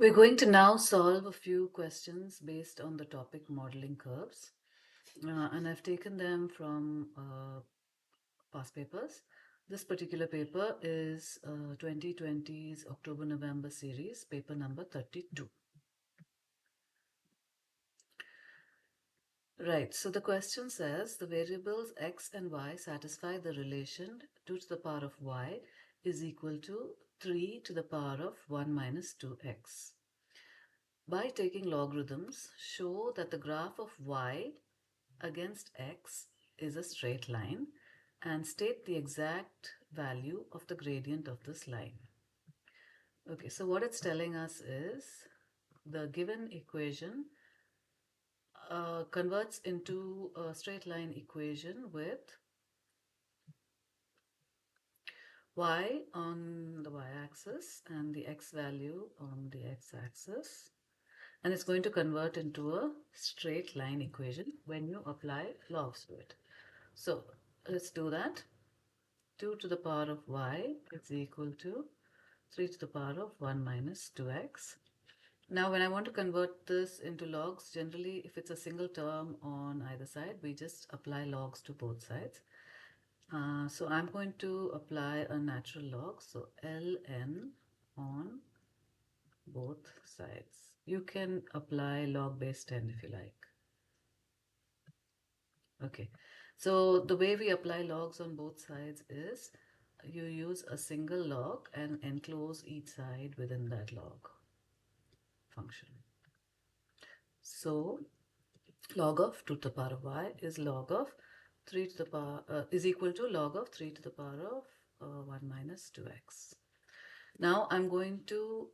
We're going to now solve a few questions based on the topic modeling curves. And I've taken them from past papers. This particular paper is 2020's October-November series, paper number 32. Right, so the question says the variables x and y satisfy the relation 2 to the power of y is equal to 3 to the power of 1 minus 2x. By taking logarithms, show that the graph of y against x is a straight line and state the exact value of the gradient of this line. Okay, so what it's telling us is the given equation converts into a straight line equation with y on the y-axis and the x value on the x-axis. And it's going to convert into a straight line equation when you apply logs to it. So let's do that. 2 to the power of y is equal to 3 to the power of 1 minus 2x. Now when I want to convert this into logs, generally if it's a single term on either side, we just apply logs to both sides. So I'm going to apply a natural log, so ln on both sides. You can apply log base 10 if you like. Okay, so the way we apply logs on both sides is you use a single log and enclose each side within that log function. So log of 2 to the power of y is log of 3 to the power is equal to log of 3 to the power of 1 minus 2x. Now I'm going to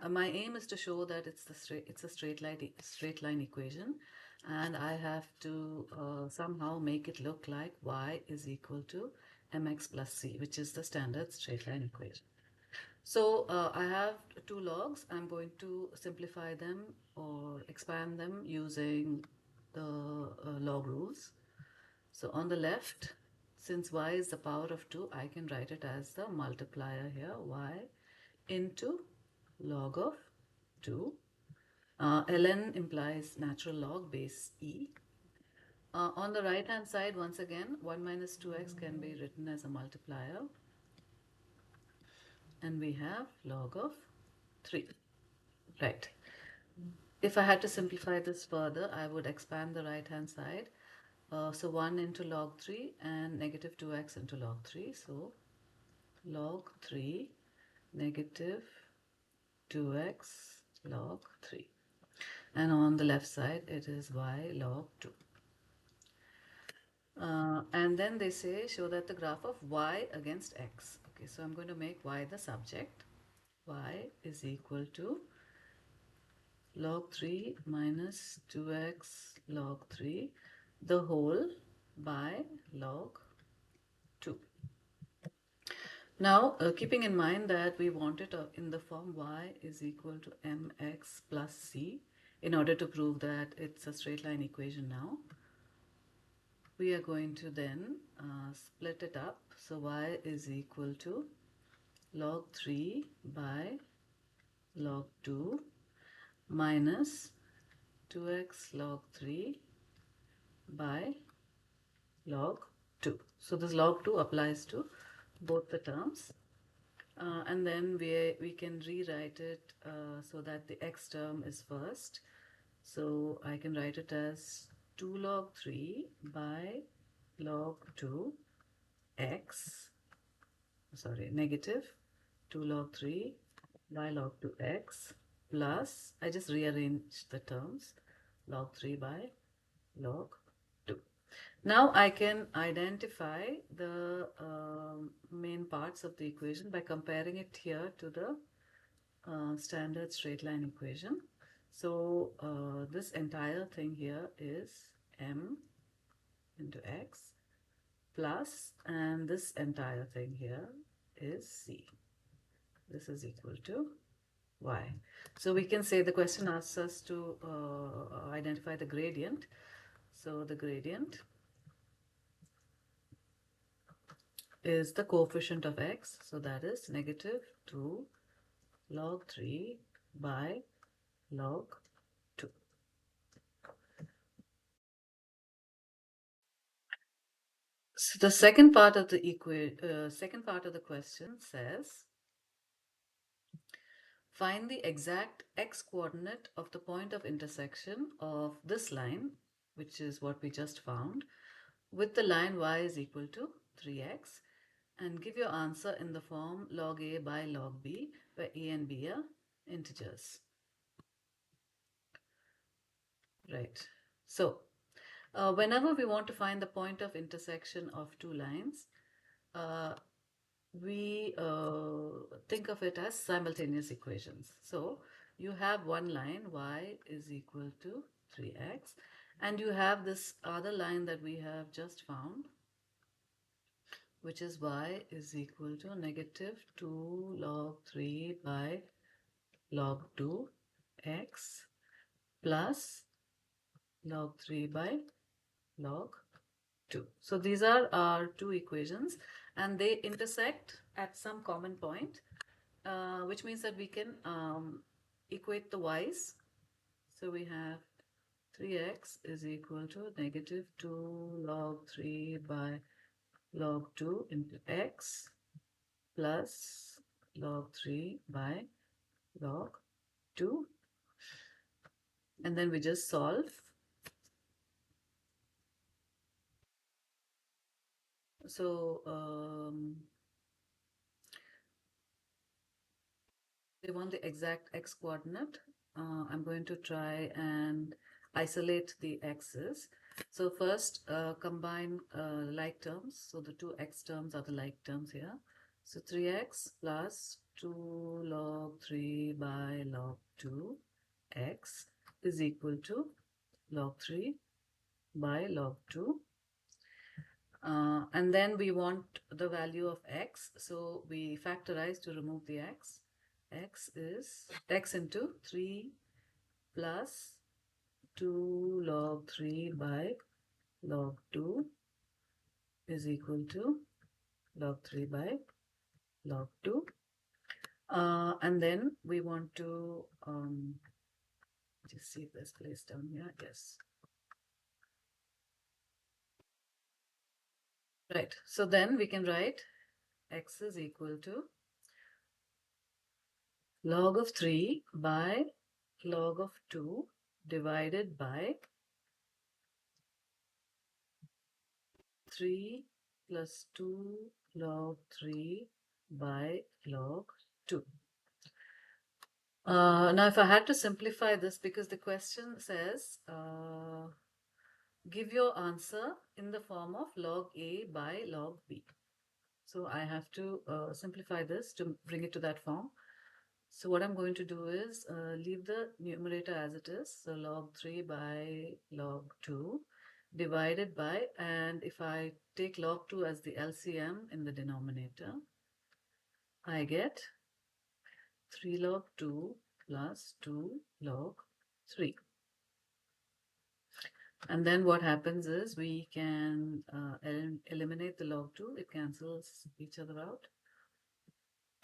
my aim is to show that it's a straight line equation, and I have to somehow make it look like y is equal to mx plus c, which is the standard straight line equation. So I have two logs. I'm going to simplify them or expand them using the log rules. So on the left, since y is the power of 2, I can write it as the multiplier here, y into log of 2. ln implies natural log base e. On the right hand side, once again, 1 minus 2x can be written as a multiplier. And we have log of 3. Right. If I had to simplify this further, I would expand the right hand side. So 1 into log 3 and negative 2x into log 3. So log 3 negative 2x log 3. And on the left side, it is y log 2. And then they say show that the graph of y against x. Okay, so I'm going to make y the subject. Y is equal to log 3 minus 2x log 3 the whole by log 2. Now, keeping in mind that we want it in the form y is equal to mx plus c, in order to prove that it's a straight line equation now, we are going to then split it up. So y is equal to log 3 by log 2 minus 2x log 3 by log 2. So this log 2 applies to both the terms. And then we can rewrite it so that the x term is first. So I can write it as 2 log 3 by log 2 x, sorry, negative 2 log 3 by log 2x plus, I just rearranged the terms, log 3 by log 2. Now I can identify the main parts of the equation by comparing it here to the standard straight line equation. So this entire thing here is m into x plus, and this entire thing here is c. This is equal to y. So we can say the question asks us to identify the gradient. So the gradient is the coefficient of x, so that is negative 2 log 3 by log 2. So the second part of the question says, find the exact x coordinate of the point of intersection of this line, which is what we just found, with the line y is equal to 3x, and give your answer in the form log a by log b, where a and b are integers. Right. So whenever we want to find the point of intersection of two lines, we think of it as simultaneous equations. So you have one line, y is equal to 3x, and you have this other line that we have just found, which is y is equal to negative 2 log 3 by log 2 x plus log 3 by log 2. So these are our two equations, and they intersect at some common point, which means that we can equate the y's. So we have 3x is equal to negative 2 log 3 by log 2 into x plus log 3 by log 2. And then we just solve. So we want the exact x coordinate. I'm going to try and isolate the x's. So first combine like terms. So the two x terms are the like terms here. So 3x plus 2 log 3 by log 2 x is equal to log 3 by log 2. And then we want the value of x. So we factorize to remove the x. X is x into 3 plus 2 log 3 by log 2 is equal to log 3 by log 2. And then we want to just see if there's place down here. Yes. Right. So then we can write x is equal to log of 3 by log of 2 divided by 3 plus 2 log 3 by log 2. Now, if I had to simplify this, because the question says, give your answer in the form of log A by log B. So I have to simplify this to bring it to that form. So what I'm going to do is leave the numerator as it is. So log 3 by log 2 divided by, and if I take log 2 as the LCM in the denominator, I get 3 log 2 plus 2 log 3. And then what happens is we can eliminate the log 2. It cancels each other out.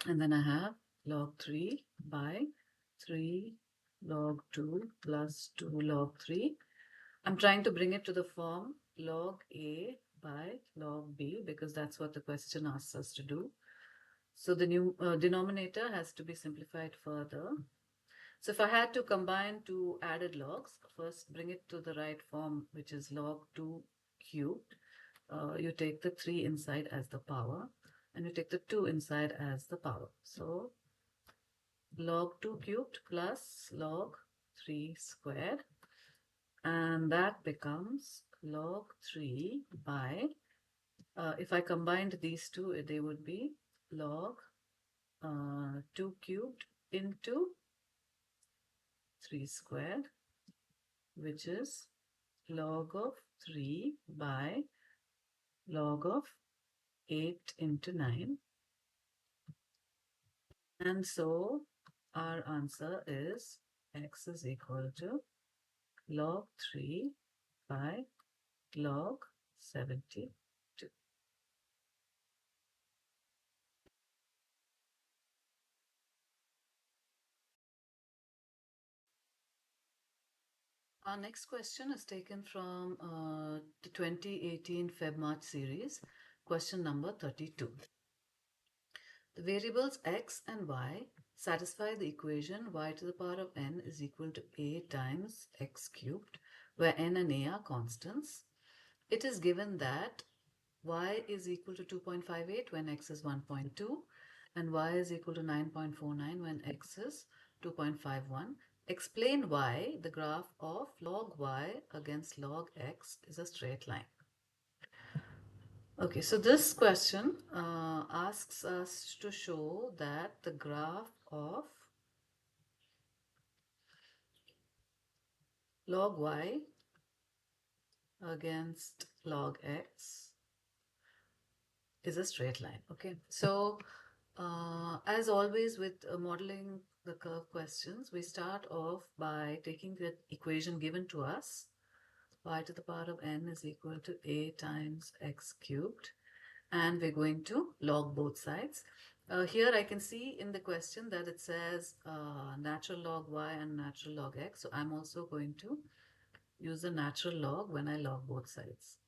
And then I have log 3 by 3 log 2 plus 2 log 3. I'm trying to bring it to the form log A by log B because that's what the question asks us to do. So the new denominator has to be simplified further. So if I had to combine two added logs, first bring it to the right form, which is log 2 cubed. You take the 3 inside as the power, and you take the 2 inside as the power. So log 2 cubed plus log 3 squared, and that becomes log 3 by, if I combined these two, they would be log 2 cubed into 3 squared, which is log of 3 by log of 8 into 9. And so our answer is x is equal to log 3 by log 72. Our next question is taken from the 2018 Feb-March series, question number 32. The variables x and y satisfy the equation y to the power of n is equal to a times x cubed, where n and a are constants. It is given that y is equal to 2.58 when x is 1.2 and y is equal to 9.49 when x is 2.51. Explain why the graph of log y against log x is a straight line. Okay, so this question asks us to show that the graph of log y against log x is a straight line. Okay, so as always with modeling the curve questions, we start off by taking the equation given to us, y to the power of n is equal to a times x cubed, and we're going to log both sides. Here I can see in the question that it says natural log y and natural log x, so I'm also going to use the natural log when I log both sides.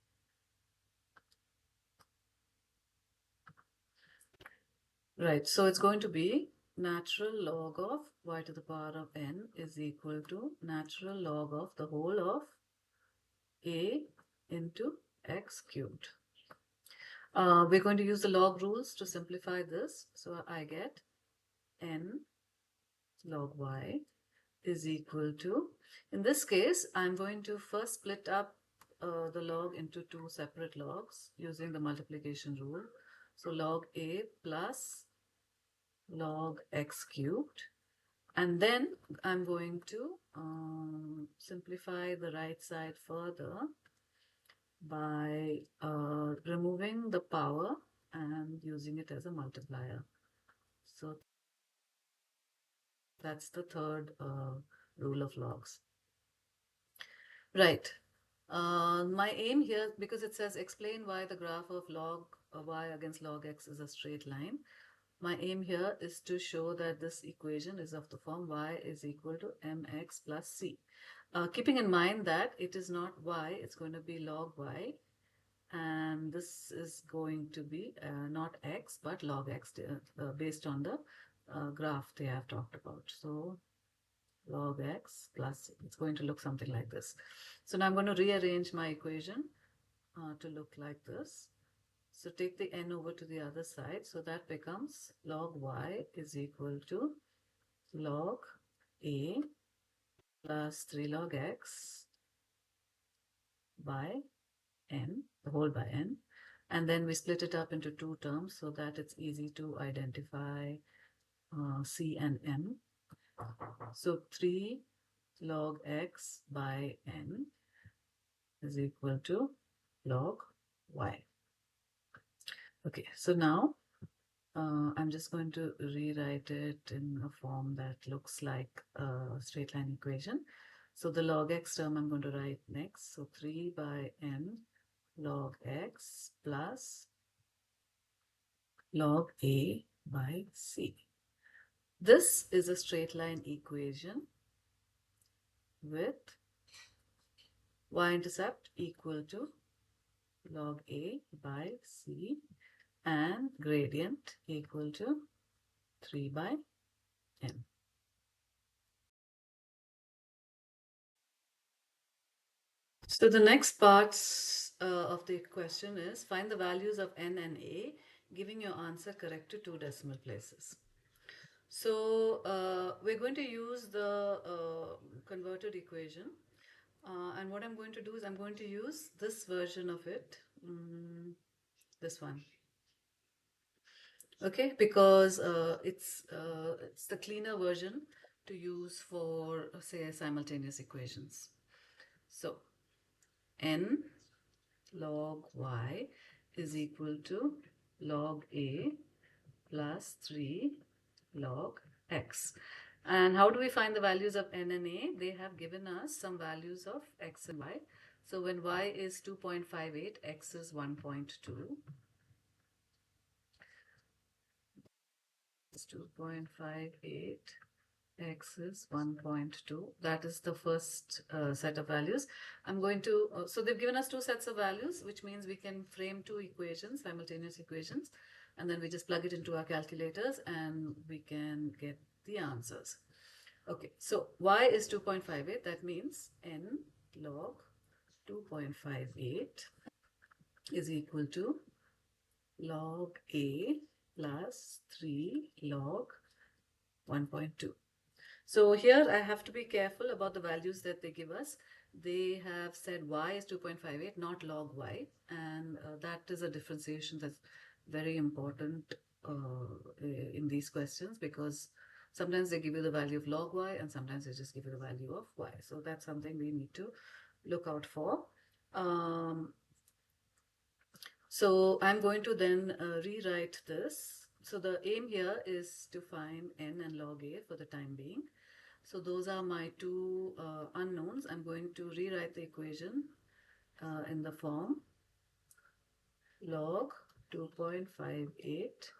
Right, so it's going to be natural log of y to the power of n is equal to natural log of the whole of a into x cubed. We're going to use the log rules to simplify this. So I get n log y is equal to, in this case, I'm going to first split up the log into two separate logs using the multiplication rule. So log a plus log x cubed. And then I'm going to simplify the right side further by removing the power and using it as a multiplier. So that's the third rule of logs. Right. My aim here, because it says explain why the graph of log y against log x is a straight line. My aim here is to show that this equation is of the form y is equal to mx plus c. Keeping in mind that it is not y, it's going to be log y. And this is going to be not x, but log x based on the graph they have talked about. So log x plus, it's going to look something like this. So now I'm going to rearrange my equation to look like this. So take the n over to the other side. So that becomes log y is equal to log a plus 3 log x by n, the whole by n. And then we split it up into two terms so that it's easy to identify c and m. So 3 log x by n is equal to log y. Okay, so now I'm just going to rewrite it in a form that looks like a straight line equation. So the log x term I'm going to write next. So 3 by n log x plus log a by c. This is a straight line equation with y-intercept equal to log a by c and gradient equal to 3 by n. So the next parts of the question is find the values of n and a, giving your answer correct to 2 decimal places. So we're going to use the converted equation. And what I'm going to do is I'm going to use this version of it, this one. Okay, because it's the cleaner version to use for, say, simultaneous equations. So n log y is equal to log a plus 3 log x. And how do we find the values of n and a? They have given us some values of x and y. So when y is 2.58, x is 1.2. It's 2.58 x is 1.2. That is the first set of values. I'm going to, so they've given us two sets of values, which means we can frame two equations, simultaneous equations, and then we just plug it into our calculators and we can get the answers. Okay, so y is 2.58. That means n log 2.58 is equal to log a plus 3 log 1.2. So here I have to be careful about the values that they give us. They have said y is 2.58, not log y, and that is a differentiation that's very important in these questions, because sometimes they give you the value of log y and sometimes they just give you the value of y. So that's something we need to look out for. So I'm going to then rewrite this. So the aim here is to find n and log a for the time being. So those are my two unknowns. I'm going to rewrite the equation in the form log 2.58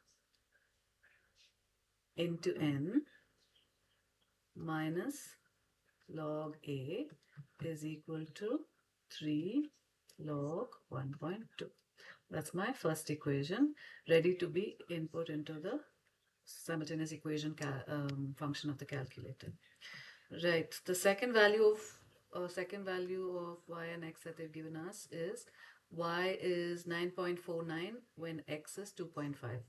into n minus log a is equal to 3 log 1.2. That's my first equation, ready to be input into the simultaneous equation function of the calculator. Right. The second value of y and x that they've given us is y is 9.49 when x is 2.51.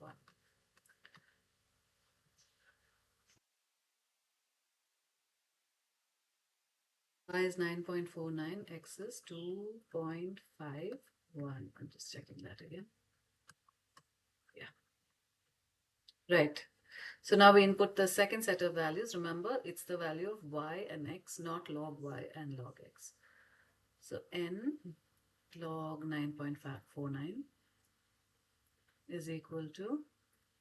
Y is 9.49, x is 2.51. I'm just checking that again. Yeah. Right. So now we input the second set of values. Remember, it's the value of y and x, not log y and log x. So n log 9.49 is equal to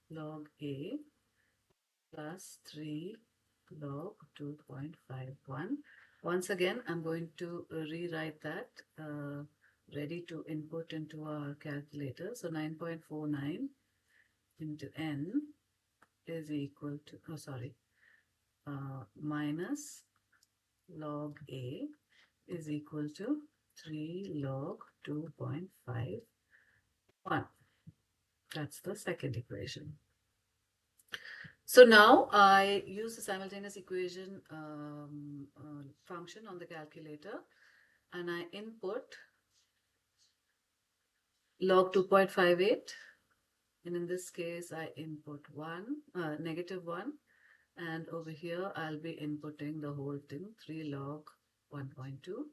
log a plus 3 log 2.51. Once again, I'm going to rewrite that, ready to input into our calculator. So 9.49 into n is equal to, minus log a is equal to 3 log 2.51. That's the second equation. So now I use the simultaneous equation function on the calculator, and I input log 2.58, and in this case I input negative 1, and over here I'll be inputting the whole thing, 3 log 1.2.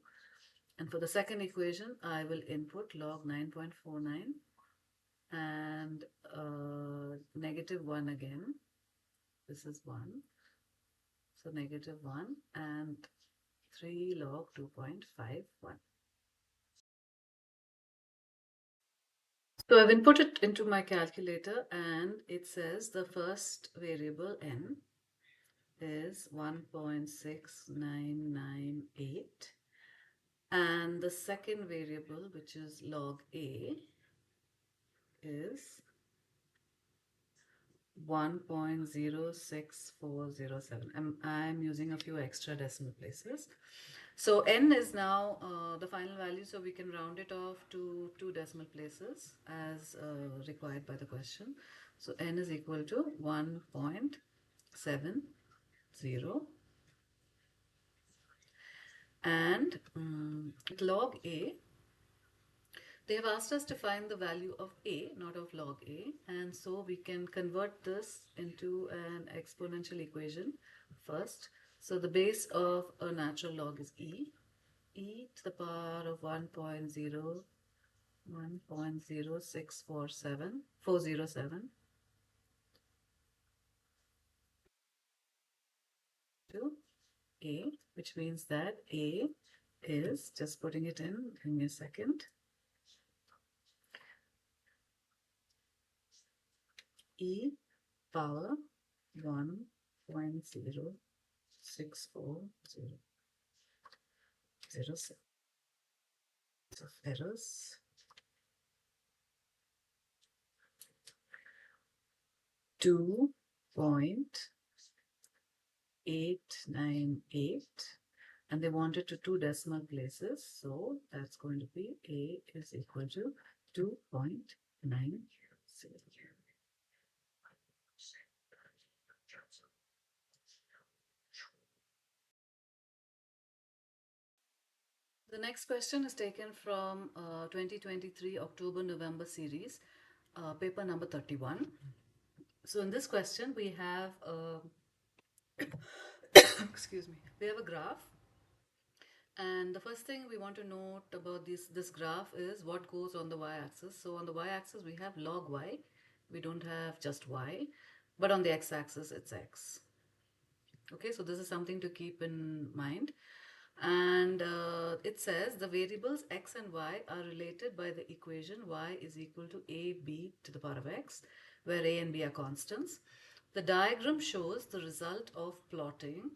And for the second equation I will input log 9.49 and negative 1 again. This is 1. So negative 1 and 3 log 2.51. So I've input it into my calculator and it says the first variable n is 1.6998 and the second variable, which is log a, is 1.06407. I'm using a few extra decimal places. So n is now the final value, so we can round it off to 2 decimal places as required by the question. So n is equal to 1.70. And log a, they have asked us to find the value of a, not of log a, and so we can convert this into an exponential equation first. So the base of a natural log is e to the power of 1.06407 to a, which means that a is, just putting it in, give me a second, e power 1.06407 of errors. 2.0 898, and they want it to 2 decimal places, so that's going to be A is equal to 2.90. The next question is taken from 2023 October-November series, paper number 31. So in this question, we have excuse me, we have a graph, and the first thing we want to note about this graph is what goes on the y-axis. So on the y-axis, we have log y. We don't have just y, but on the x-axis, it's x. Okay, so this is something to keep in mind. And it says the variables x and y are related by the equation y is equal to ab to the power of x, where a and b are constants. The diagram shows the result of plotting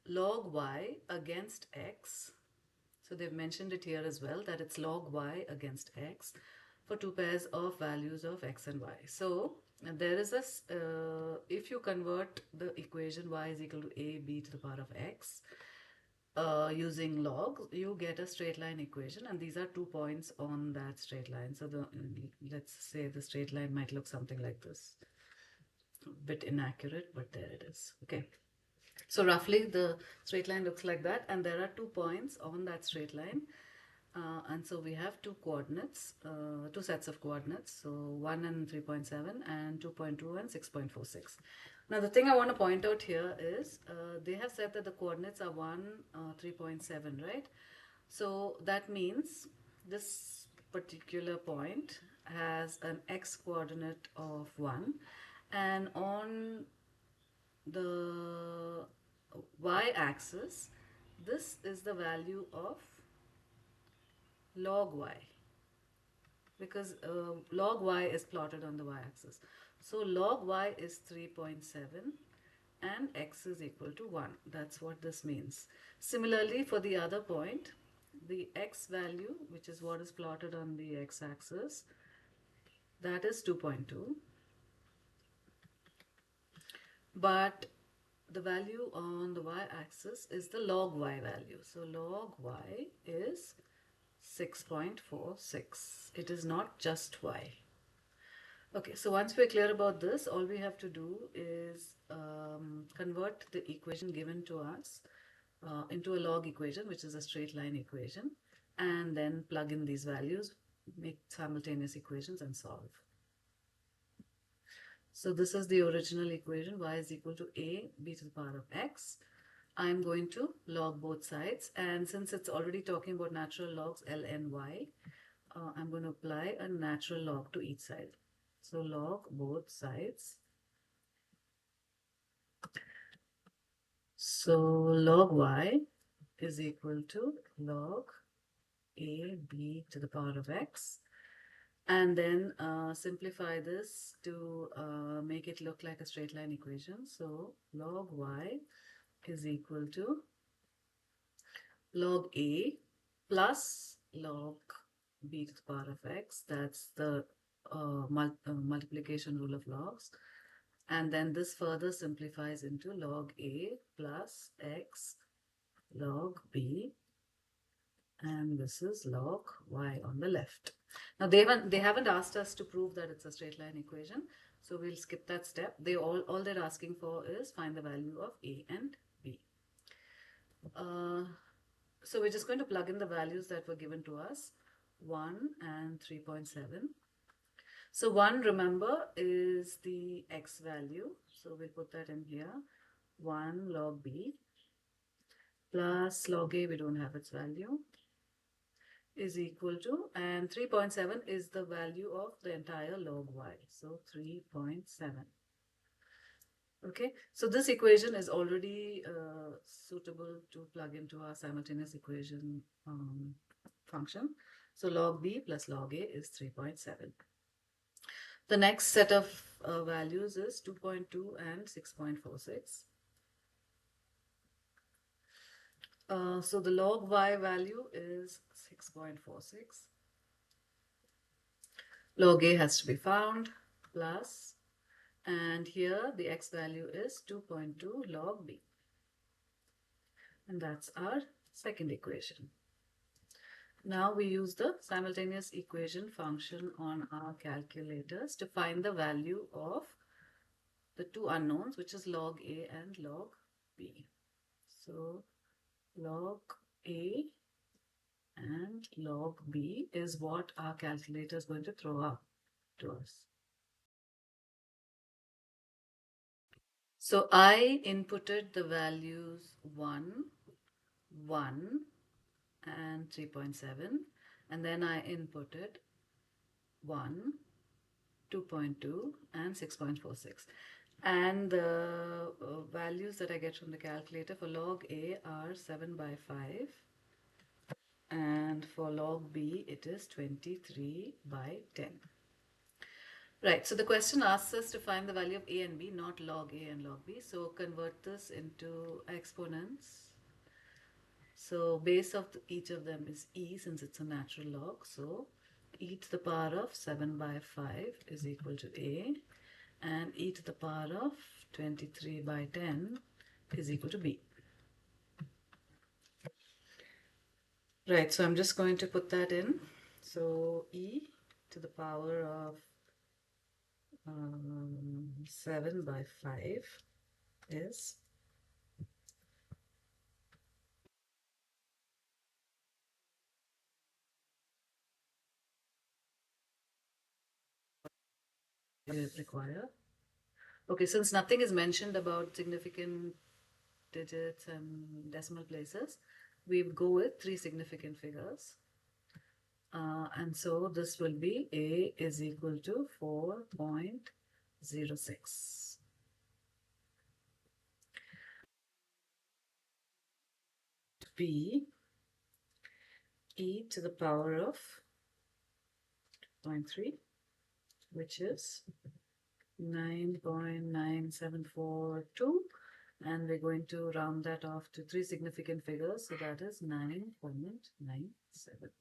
log y against x. So they've mentioned it here as well, that it's log y against x for two pairs of values of x and y. So there is a, if you convert the equation y is equal to ab to the power of x, using log, you get a straight line equation, and these are 2 points on that straight line. So let's say the straight line might look something like this. A bit inaccurate, but there it is. Okay. So roughly the straight line looks like that, and there are 2 points on that straight line. And so we have two coordinates, two sets of coordinates, so 1 and 3.7 and 2.2 and 6.46. Now the thing I want to point out here is they have said that the coordinates are 1, 3.7, right? So that means this particular point has an x coordinate of 1, and on the y-axis, this is the value of log y, because log y is plotted on the y-axis. So log y is 3.7 and x is equal to 1. That's what this means. Similarly, for the other point, the x value, which is what is plotted on the x-axis, that is 2.2. But the value on the y-axis is the log y value. So log y is 6.46. It is not just y. Okay, so once we're clear about this, all we have to do is convert the equation given to us into a log equation, which is a straight line equation, and then plug in these values, make simultaneous equations, and solve. So this is the original equation, y is equal to a b to the power of x. I'm going to log both sides, and since it's already talking about natural logs L and y, I'm going to apply a natural log to each side. So log both sides. So log y is equal to log a b to the power of x, and then simplify this to make it look like a straight line equation. So log y is equal to log a plus log b to the power of x. That's the multiplication rule of logs. And then this further simplifies into log a plus x log b, and this is log y on the left. Now they haven't asked us to prove that it's a straight line equation, so we'll skip that step. All they're asking for is find the value of a and b. So we're just going to plug in the values that were given to us, 1 and 3.7. So 1, remember, is the x value. So we'll put that in here. 1 log b plus log a, we don't have its value, is equal to, and 3.7 is the value of the entire log y. So 3.7. Okay, so this equation is already suitable to plug into our simultaneous equation function. So log b plus log a is 3.7. The next set of values is 2.2 and 6.46. So the log y value is 6.46. Log a has to be found, plus, and here the x value is 2.2 log b. And that's our second equation. Now we use the simultaneous equation function on our calculators to find the value of the two unknowns, which is log A and log B. So log A and log B is what our calculator is going to throw up to us. So I inputted the values 1, 1 and 3.7, and then I inputted 1, 2.2 and 6.46. And the values that I get from the calculator for log A are 7 by 5, and for log B it is 23 by 10. Right, so the question asks us to find the value of A and B, not log A and log B. So convert this into exponents. So base of each of them is E, since it's a natural log. So e to the power of 7 by 5 is equal to A, and e to the power of 23 by 10 is equal to B. Right, so I'm just going to put that in. So e to the power of 7 by 5 is require. Okay, since nothing is mentioned about significant digits and decimal places, we go with three significant figures. And so this will be A is equal to 4.06. B, e to the power of 0.3, which is 9.9742, and we're going to round that off to three significant figures, so that is 9.97.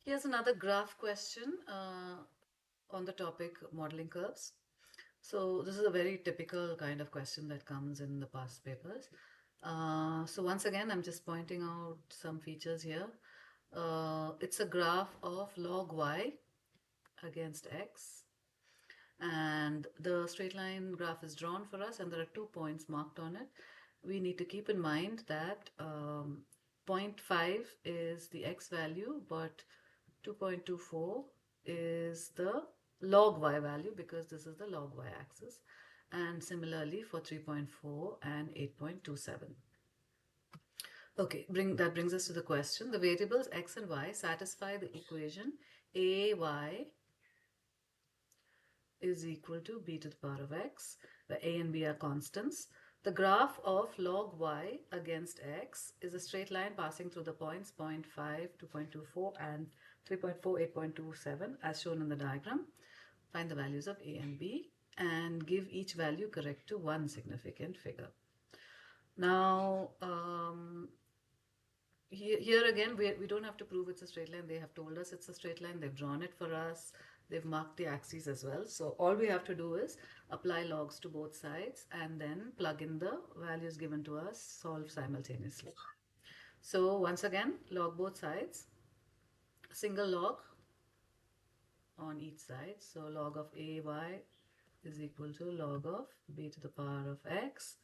Here's another graph question on the topic modeling curves. So this is a very typical kind of question that comes in the past papers. So once again, I'm just pointing out some features here. It's a graph of log y against x, and the straight line graph is drawn for us, and there are 2 points marked on it. We need to keep in mind that 0.5 is the x value, but 2.24 is the log y value, because this is the log y axis, and similarly for 3.4 and 8.27. Okay, that brings us to the question. The variables x and y satisfy the equation ay is equal to b to the power of x, where a and b are constants. The graph of log y against x is a straight line passing through the points 0.5, 2.24 and 3.4, 8.27 as shown in the diagram. Find the values of a and b and give each value correct to one significant figure. Now, here again, we don't have to prove it's a straight line. They have told us it's a straight line. They've drawn it for us. They've marked the axes as well. So all we have to do is apply logs to both sides and then plug in the values given to us, solve simultaneously. So once again, log both sides, single log on each side. So log of ay is equal to log of b to the power of x.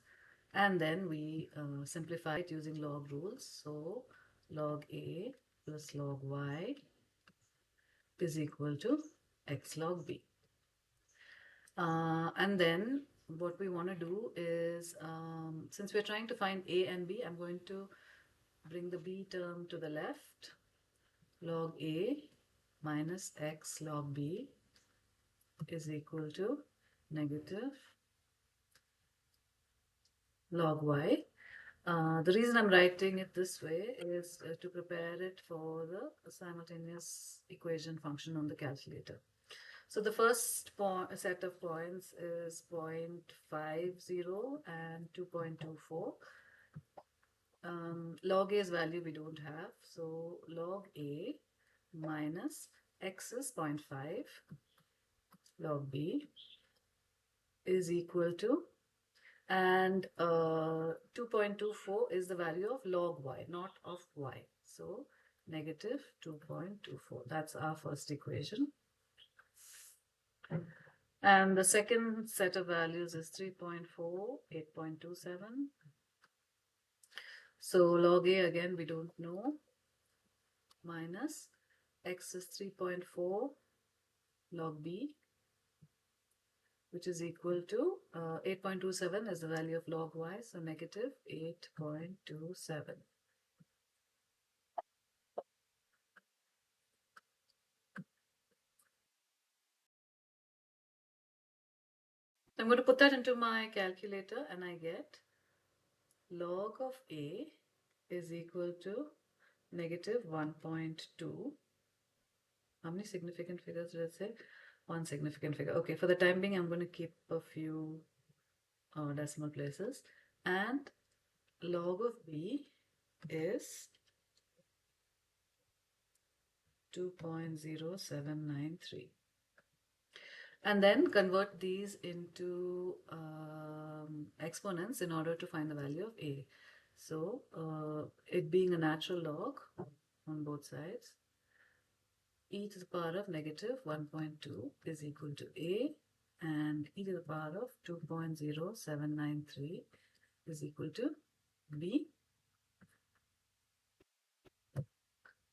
And then we simplify it using log rules. So log a plus log y is equal to x log b. And then what we want to do is, since we're trying to find a and b, I'm going to bring the b term to the left. Log a minus x log b is equal to negative log y. The reason I'm writing it this way is to prepare it for the simultaneous equation function on the calculator. So the first set of points is 0.50 and 2.24. Log a's value we don't have, so log a minus x is 0.5 log b is equal to, and 2.24 is the value of log y, not of y. So negative 2.24. That's our first equation. And the second set of values is 3.4, 8.27. So log a, again, we don't know, minus x is 3.4 log b, which is equal to 8.27 is the value of log y, so negative 8.27. I'm going to put that into my calculator and I get log of a is equal to negative 1.2. How many significant figures did I say? One significant figure. Okay, for the time being, I'm going to keep a few decimal places. And log of b is 2.0793. And then convert these into exponents in order to find the value of a. So it being a natural log on both sides, e to the power of negative 1.2 is equal to a, and e to the power of 2.0793 is equal to b.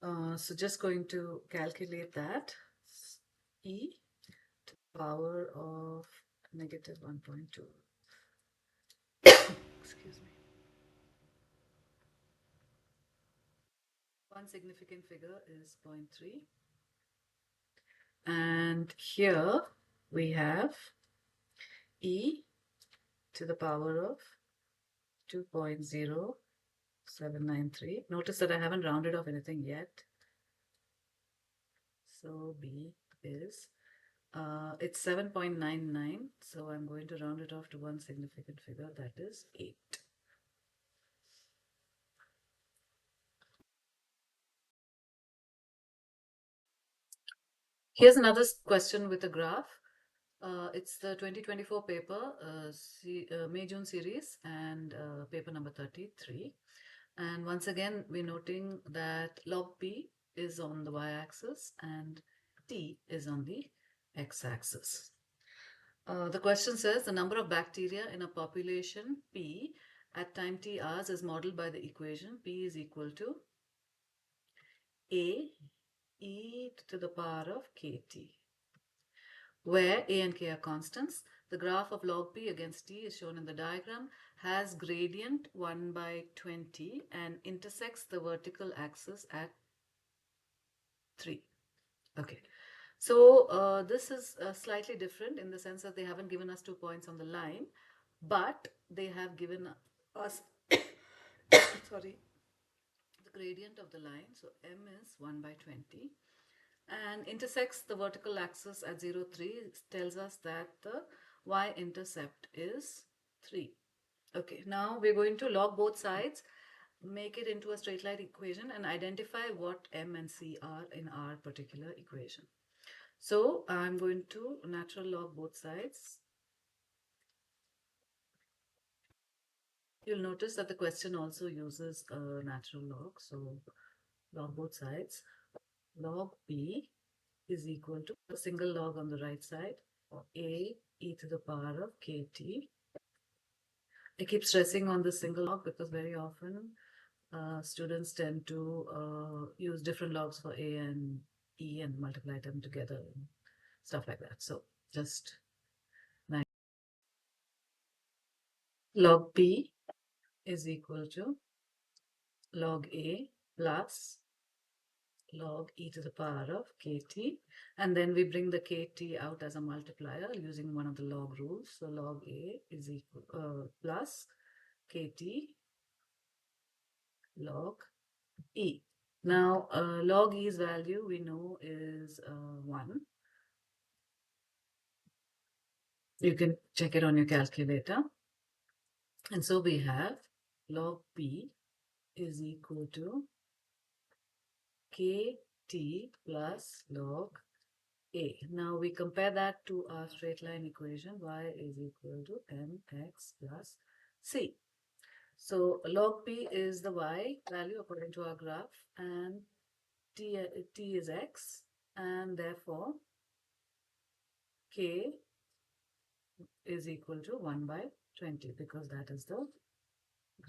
So just going to calculate that. E to the power of negative 1.2. Excuse me. One significant figure is 0.3. And here we have e to the power of 2.0793. Notice that I haven't rounded off anything yet. So b is, it's 7.99. So I'm going to round it off to one significant figure, that is 8. Here's another question with a graph. It's the 2024 paper, May-June series, and paper number 33. And once again, we're noting that log p is on the y-axis and t is on the x-axis. The question says the number of bacteria in a population p at time t hours is modeled by the equation p is equal to a e to the power of kt, where a and k are constants. The graph of log p against t is shown in the diagram, has gradient 1 by 20 and intersects the vertical axis at 3. Okay, so this is slightly different in the sense that they haven't given us 2 points on the line, but they have given us sorry, the gradient of the line. So m is 1 by 20 and intersects the vertical axis at 0, 3, tells us that the y-intercept is 3. Okay, now we're going to log both sides, make it into a straight line equation and identify what m and c are in our particular equation. So I'm going to natural log both sides. You'll notice that the question also uses a natural log. So log both sides. Log b is equal to a single log on the right side, a e to the power of kt. I keep stressing on the single log because very often students tend to use different logs for a and e and multiply them together and stuff like that. So just log b is equal to log a plus log e to the power of kt, and then we bring the kt out as a multiplier using one of the log rules. So log a is equal plus kt log e. Now log e's value we know is 1. You can check it on your calculator. And so we have log p is equal to kt plus log a. Now we compare that to our straight line equation, y is equal to mx plus c. So log p is the y value according to our graph, and t is x, and therefore k is equal to 1 by 20 because that is the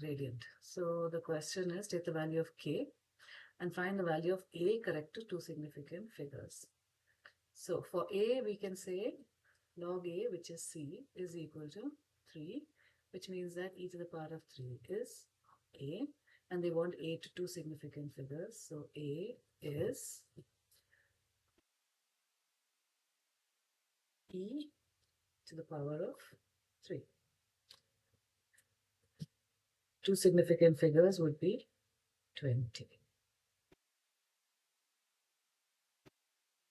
gradient. So the question is, take the value of k and find the value of a correct to two significant figures. So for a, we can say log a, which is c, is equal to 3, which means that e to the power of 3 is a, and they want a to two significant figures. So a is e to the power of 3. Two significant figures would be 20.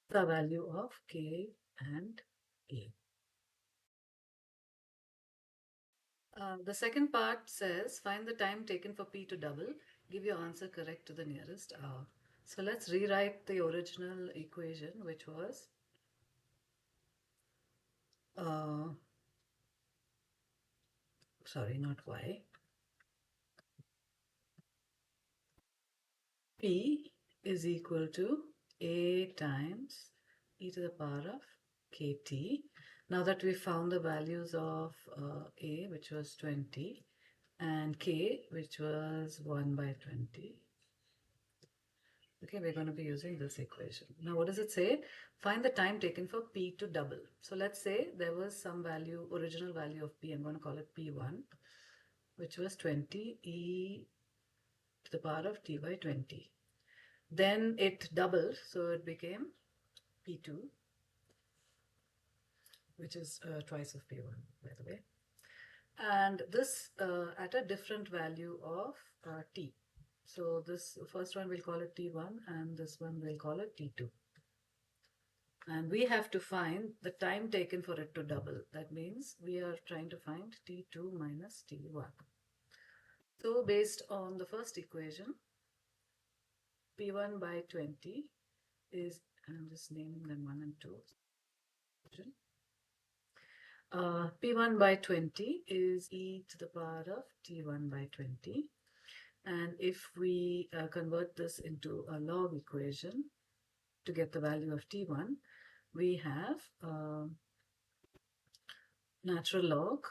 The value of k and a. The second part says, find the time taken for p to double. Give your answer correct to the nearest hour. So let's rewrite the original equation, which was sorry, not y. P is equal to a times e to the power of kt. Now that we found the values of a, which was 20, and k, which was 1 by 20. Okay, we're going to be using this equation. Now, what does it say? Find the time taken for p to double. So let's say there was some value, original value of p, I'm going to call it p1, which was 20 e to the power of t by 20. Then it doubled, so it became p2, which is twice of p1, by the way. And this at a different value of t. So this first one we'll call it t1, and this one we'll call it t2. And we have to find the time taken for it to double. That means we are trying to find t2 minus t1. So based on the first equation, p1 by 20 is, I'm just naming them 1 and 2. P1 by 20 is e to the power of t1 by 20. And if we convert this into a log equation to get the value of t1, we have natural log